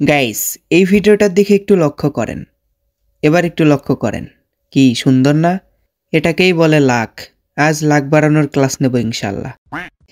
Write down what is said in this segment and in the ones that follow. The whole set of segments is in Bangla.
গাইস, এই ভিডিওটার দিকে একটু লক্ষ্য করেন। এবার একটু লক্ষ্য করেন, কি সুন্দর না? এটাকেই বলে লাক। আজ লাক বাড়ানোর ক্লাস নেব ইনশাল্লাহ।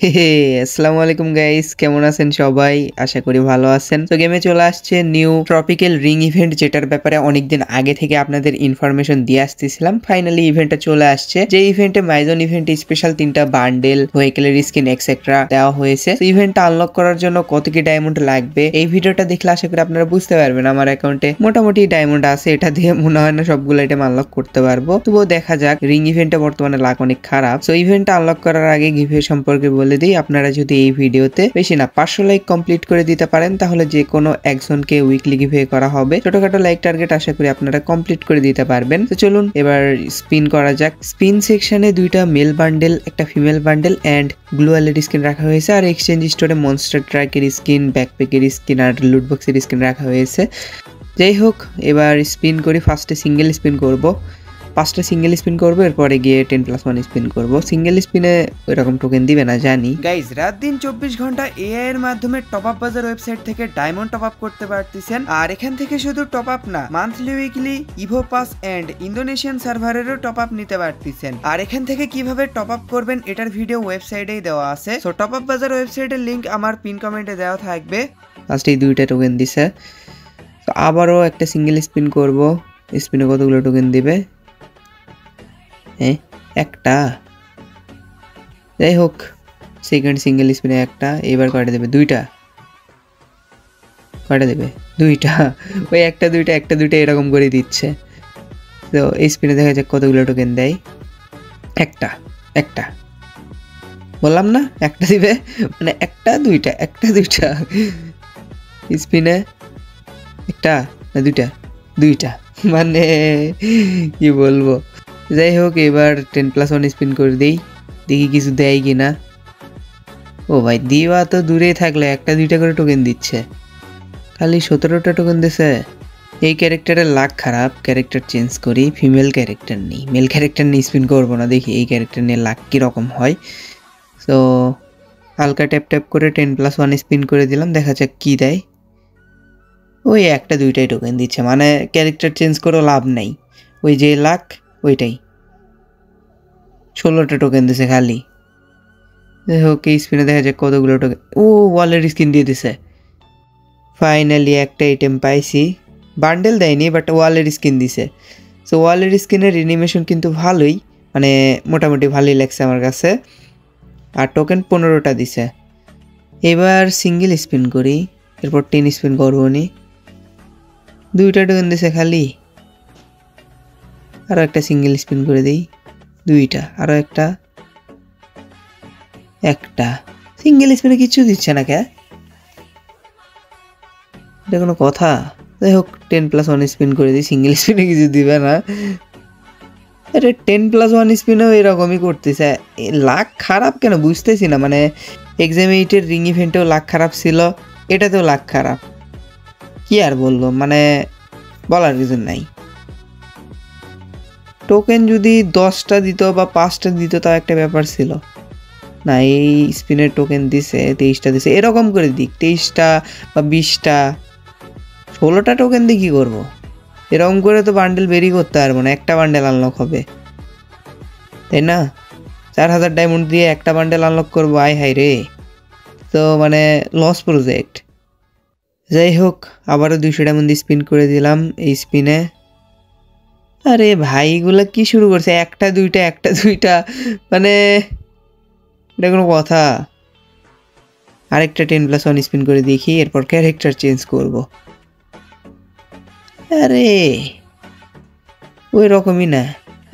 হে আসসালামু আলাইকুম গাইস, কেমন আছেন সবাই? আশা করি ভালো আছেন। তো গেমে চলে আসছে নিউ ট্রপিক্যাল রিং ইভেন্ট, যেটার ব্যাপারে অনেকদিন আগে থেকে আপনাদের ইনফরমেশন দিয়ে আসতেছিলাম। ফাইনালি ইভেন্টটা চলে আসছে। যে ইভেন্টে মাইজন ইভেন্টে স্পেশাল 3টা বান্ডেল, ভেহিকেলের স্কিন এক্সেট্রা দেওয়া হয়েছে। তো ইভেন্টটা আনলক করার জন্য কত কি ডায়মন্ড লাগবে এই ভিডিওটা দেখলে আশা করি আপনারা বুঝতে পারবেন। আমার অ্যাকাউন্টে মোটামুটি ডায়মন্ড আছে, এটা দিয়ে মনে হয় না সবগুলো আইটেম আনলক করতে পারবো, তবুও দেখা যাক। রিং ইভেন্টে বর্তমানে লাক অনেক খারাপ। তো ইভেন্টটা আনলক করার আগে গিভওয়ে সম্পর্কে বলে দিই, আপনারা যদি এই ভিডিওতে বেশি না 500 লাইক কমপ্লিট করে দিতে পারেন তাহলে যে কোনো একজনকে উইকলি গিভওয়ে করা হবে। ছোটখাটো লাইক টার্গেট আশা করি আপনারা কমপ্লিট করে দিতে পারবেন। তো চলুন এবার স্পিন করা যাক। স্পিন সেকশনে 2টা মেল বান্ডেল, একটা female bundle and glue wallet skin রাখা হয়েছে। আর এক্সচেঞ্জ স্টোরে মনস্টার ট্রাকের স্কিন, ব্যাকপ্যাকের স্কিন আর লুটবক্সের স্কিন রাখা হয়েছে। যাই হোক, এবার স্পিন করি। ফার্স্টে সিঙ্গেল স্পিন করব, 5টা সিঙ্গেল স্পিন করবো, এরপরে গিয়ে 10+1 স্পিন করব। সিঙ্গেল স্পিনে ওইরকম টোকেন দিবে না জানি। গাইজ, রাত দিন 24 ঘন্টা এআই এর মাধ্যমে টপ আপ বাজার ওয়েবসাইট থেকে ডায়মন্ড টপ আপ করতে পারতেছেন। আর এখান থেকে শুধু টপ আপ না, monthly, weekly, evo pass and Indonesian সার্ভারেরও টপ আপ নিতে পারতেছেন। আর এখান থেকে কিভাবে টপ আপ করবেন এটার ভিডিও ওয়েবসাইটেই দেওয়া আছে। সো টপ আপ বাজার ওয়েবসাইটের লিংক আমার পিন কমেন্টে দেওয়া থাকবে। লাস্টে 2টা টোকেন দিছে। তো আবারও একটা সিঙ্গেল স্পিন করব। স্পিনে কতগুলো টোকেন দিবে? একটা। যাই হোক, সেকেন্ড সিঙ্গেল স্পিনে একটা। এবার কয়টা দেবে? 2টা। কয়টা দেবে? 2টা। ওই একটা দুইটা এরকম করে দিচ্ছে। তো এই স্পিনে দেখা যাক কতগুলো টোকেন দেয়। একটা বললাম না, একটা দিবে, মানে একটা দুইটা স্পিনে একটা না দুইটা মানে কি বলবো। যাই হোক, এবার 10+1 স্পিন করে দিই, দেখি কিছু দেয় কিনা। ও ভাই, দিওয়া তো দূরেই থাকলে 1-2টা করে টোকেন দিচ্ছে, খালি 17টা টোকেন দিছে। এই ক্যারেক্টারের লাক খারাপ, ক্যারেক্টার চেঞ্জ করি। ফিমেল ক্যারেক্টার নেই, মেল ক্যারেক্টার নিয়ে স্পিন করবো না, দেখি এই ক্যারেক্টার নিয়ে লাক কীরকম হয়। সো হালকা ট্যাপ করে 10+1 স্পিন করে দিলাম, দেখা যাক কী দেয়। ওই 1-2টাই টোকেন দিচ্ছে, মানে ক্যারেক্টার চেঞ্জ করেও লাভ নেই, ওই যে লাক ওইটাই। 16টা টোকেন দিছে খালি। যাই হোক, এই স্পিনে দেখা যাক কতগুলো টোকেন। ও, ওয়ালের স্কিন দিয়ে দিছে। ফাইনালি একটা আইটেম পাইছি। বান্ডেল দেয়নি, বাট ওয়ালের স্কিন দিছে। সো ওয়ালের স্কিনের অ্যানিমেশন কিন্তু ভালোই, মানে মোটামুটি ভালোই লাগছে আমার কাছে। আর টোকেন 15টা দিছে। এবার সিঙ্গেল স্পিন করি, এরপর 10 স্পিন করবো নি। 2টা টোকেন দিছে খালি। আরও একটা সিঙ্গেল স্পিন করে দিই, 2টা। আরও একটা সিঙ্গেল স্পিনে কিচ্ছু দিচ্ছে না কে? এটা কোনো কথা? যাই হোক, 10+1 স্পিন করে দিই, সিঙ্গেল স্পিনে কিছু দিবে না। আরে 10+1 স্পিনেও এরকমই করতেছে। লাক খারাপ কেন বুঝতেছি না, মানে এক্সাম 8-এর রিং ইভেন্টেও লাক খারাপ ছিল, এটাতেও লাক খারাপ। কি আর বলবো, মানে বলার কিছু নাই। টোকেন যদি 10টা দিত বা 5টা দিত তাও একটা ব্যাপার ছিল না। এই স্পিনের টোকেন দিছে 23টা দিছে, এরকম করে দিক 23টা বা 20টা। 16টা টোকেন দিয়ে কী করবো? এরকম করে তো বান্ডেল বেরি করতে পারবো না, একটা বান্ডেল আনলক হবে, তাই না? 4000 ডায়মন্ড দিয়ে একটা বান্ডেল আনলক করবো, আয় হাই রে, তো মানে লস প্রজেক্ট। যাই হোক, আবারও 200 ডায়মন্ড দিয়ে স্পিন করে দিলাম এই স্পিনে। আরে ভাই, এগুলো কি শুরু করছে? একটা দুইটা, মানে এটা কোনো কথা? আরেকটা 10+1 স্পিন করে দেখি, এরপর ক্যারেক্টার চেঞ্জ করব। আরে ওই রকমই না,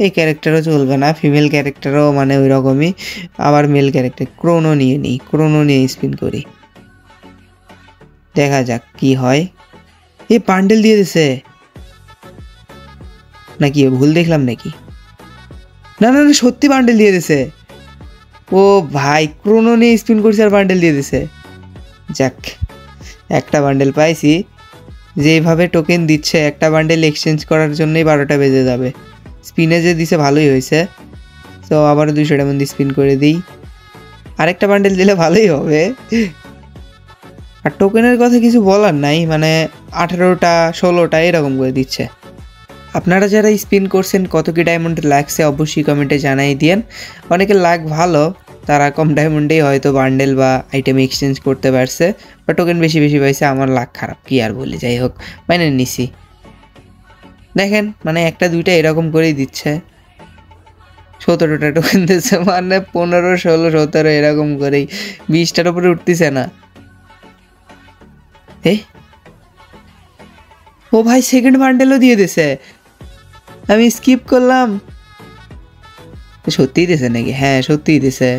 এই ক্যারেক্টারও চলবে না, ফিমেল ক্যারেক্টারও মানে ওই রকমই। আবার মেল ক্যারেক্টার ক্রোনো নিয়ে স্পিন করি, দেখা যাক কি হয়। এই বান্ডেল দিয়ে দিছে নাকি? ভুল দেখলাম নাকি? না, সত্যি বান্ডেল দিয়ে দিছে। ও ভাই, ক্রোনো নিয়ে স্পিন করছে আর বান্ডেল দিয়ে দিছে। যাক, একটা বান্ডেল পাইছি। যেভাবে টোকেন দিচ্ছে, একটা বান্ডেল এক্সচেঞ্জ করার জন্যই 12টা বেজে যাবে। স্পিনে যে দিছে ভালোই হয়েছে। তো আবারও 200 ডায়মন্ড স্পিন করে দিই, আরেকটা বান্ডেল দিলে ভালোই হবে। আর টোকেনের কথা কিছু বলার নাই, মানে 18টা 16টা এরকম করে দিচ্ছে। আপনারা যারা স্পিন করছেন কত কি ডায়মন্ড লাগছে অবশ্যই কমেন্টে জানাই দিয়েন। অনেকের লাক ভালো, তারা কম ডায়মন্ডেই হয়তো বান্ডেল বা আইটেম এক্সচেঞ্জ করতে পারছে, বা টোকেন বেশি বেশি পাইছে। আমার লাক খারাপ, কি আর বলি, যাই হোক মানে নিছি। দেখেন মানে একটা দুইটা এরকম করেই দিচ্ছে। 17টা টোকেন দিচ্ছে, মানে 15 16 17 এরকম করেই, 20টার উপরে উঠতেছে না। ও ভাই সেকেন্ড বান্ডেলও দিয়ে দিছে, আমি স্কিপ করলাম। সত্যিই দিছে নাকি? হ্যাঁ সত্যিই দিছে।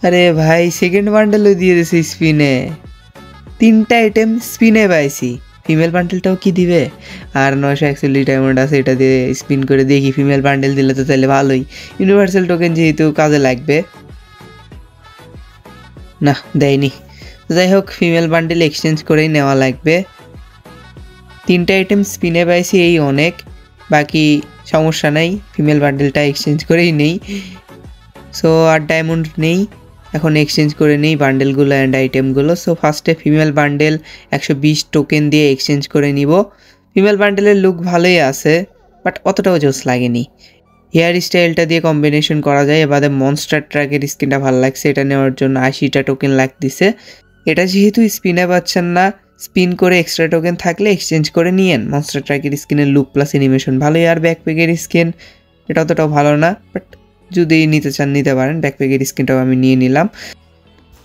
আরে ভাই সেকেন্ড বান্ডেলও দিয়ে দিছে স্পিনে, 3টা আইটেম স্পিনে পাইছি। ফিমেল বান্ডেলটাও কি দিবে? আর 941 ডায়মন্ড আছে, এটা দিয়ে স্পিন করে দেখি। ফিমেল বান্ডেল দিলে তো তাহলে ভালোই, ইউনিভার্সাল টোকেন যেহেতু কাজে লাগবে। না দেয়নি, যাই হোক ফিমেল বান্ডেল এক্সচেঞ্জ করেই নেওয়া লাগবে। 3টা আইটেম স্পিনে পাইছি, এই অনেক, বাকি সমস্যা নাই, ফিমেল বান্ডেলটা এক্সচেঞ্জ করেই নেই। সো আর ডায়মন্ড নেই, এখন এক্সচেঞ্জ করে নেই বান্ডেলগুলো অ্যান্ড আইটেমগুলো। সো ফার্স্টে ফিমেল বান্ডেল 120 টোকেন দিয়ে এক্সচেঞ্জ করে নিব। ফিমেল বান্ডেলের লুক ভালোই আছে, বাট অতটাও জোস লাগেনি। হেয়ার স্টাইলটা দিয়ে কম্বিনেশন করা যায়। এবারে মনস্টার ট্র্যাকের স্কিনটা ভালো লাগছে, এটা নেওয়ার জন্য 80টা টোকেন লাগতেছে। এটা যেহেতু স্পিনে পাচ্ছেন না, স্পিন করে এক্সট্রা টোকেন থাকলে এক্সচেঞ্জ করে নিয়েন। মনস্টার ট্র্যাকের স্কিনের লুক প্লাস অ্যানিমেশন ভালোই। আর ব্যাকপ্যাকের স্কিন এটা অতটাও ভালো না, বাট যদি নিতে চান নিতে পারেন। ব্যাকপ্যাকের স্কিনটাও আমি নিয়ে নিলাম।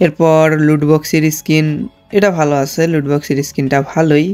এরপর লুটবক্সের স্কিন, এটা ভালো আছে, লুটবক্সের স্কিনটা ভালোই।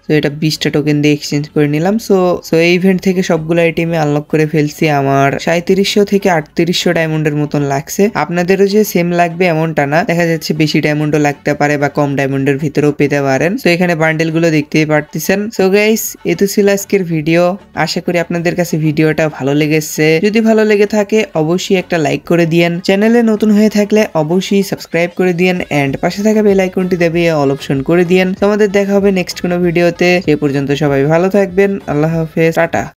সো এটা 20টা টোকেন দিয়ে এক্সচেঞ্জ করে নিলাম। সো এই ইভেন্ট থেকে সবগুলো আইটেমে আনলক করে ফেলছি। আমার 3700 থেকে 3800 ডায়মন্ডের মতন লাগছে। আপনাদেরও যে সেম লাগবে এমনটা না, দেখা যাচ্ছে বেশি ডায়মন্ডও লাগতে পারে বা কম ডায়মন্ডের ভিতরেও পেতে পারেন। তো এখানে বান্ডেলগুলো দেখতেই পারতেছেন। সো গাইস এ তো ছিল আজকের ভিডিও। আশা করি আপনাদের কাছে ভিডিওটা ভালো লেগেছে। যদি ভালো লেগে থাকে অবশ্যই একটা লাইক করে দিয়েন। চ্যানেলে নতুন হয়ে থাকলে অবশ্যই সাবস্ক্রাইব করে দিয়েন এন্ড পাশে থাকা বেল আইকনটি দেবিয়ে অল অপশন করে দিয়েন। তো আমাদের দেখা হবে নেক্সট কোনো ভিডিওতে। সে পর্যন্ত সবাই ভালো থাকবেন। আল্লাহ হাফেজ, টাটা।